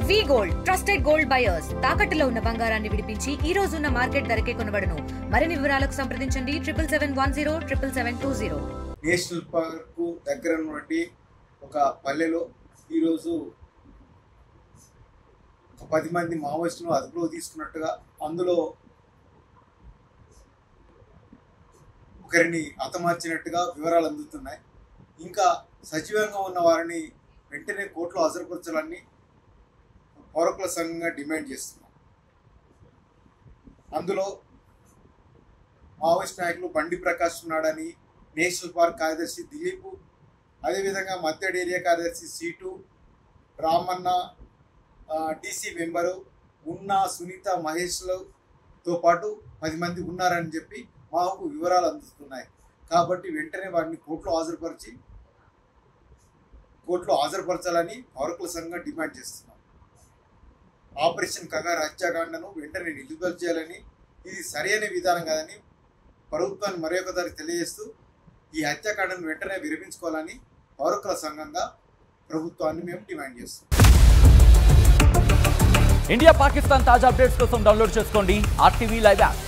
వి gold trusted gold buyers తాకట్టులో ఉన్న బంగారాన్ని విడిపించి ఈ రోజు ఉన్న మార్కెట్ ధరకే కొనబడును. మరిన్ని వివరాలకు సంప్రదించండి 7710 నేషనల్ పార్క్ దగ్గర నుండి ఒక పల్లెలో ఈరోజు 10 మంది మావోయిస్టులను అదుపులో తీసుకున్నట్టుగా, అందులో ఒకరిని హతమార్చినట్టుగా వివరాలు అందుతున్నాయి. ఇంకా సజీవంగా ఉన్న వారిని వెంటనే కోర్టులో హాజరుపరచాలని పౌరకుల సంఘంగా డిమాండ్ చేస్తున్నాం. అందులో మావోయిస్ట్ నాయకులు బండి ప్రకాష్ ఉన్నాడని, నేషనల్ పార్క్ కార్యదర్శి దిలీప్, అదేవిధంగా మత్తడి ఏరియా కార్యదర్శి సీటు రామన్న, టీసీ మెంబరు ఉన్న సునీత, మహేష్లతో పాటు 10 మంది ఉన్నారని చెప్పి మాకు వివరాలు అందుతున్నాయి. కాబట్టి వెంటనే వారిని కోర్టులో హాజరుపరచాలని పౌరకుల సంఘంగా డిమాండ్ చేస్తున్నాం. ఆపరేషన్ కంగారు హత్యాకాండను వెంటనే నిలుపుదల చేయాలని, ఇది సరైన విధానం కాదని ప్రభుత్వాన్ని మరొకసారి తెలియజేస్తూ ఈ హత్యాకాండను వెంటనే విరమించుకోవాలని పౌరకుల సంఘంగా ప్రభుత్వాన్ని మేము డిమాండ్ చేస్తున్నాం. ఇండియా పాకిస్తాన్ తాజా అప్డేట్స్ కోసం డౌన్లోడ్ చేసుకోండి RTV లైవ్ యాప్.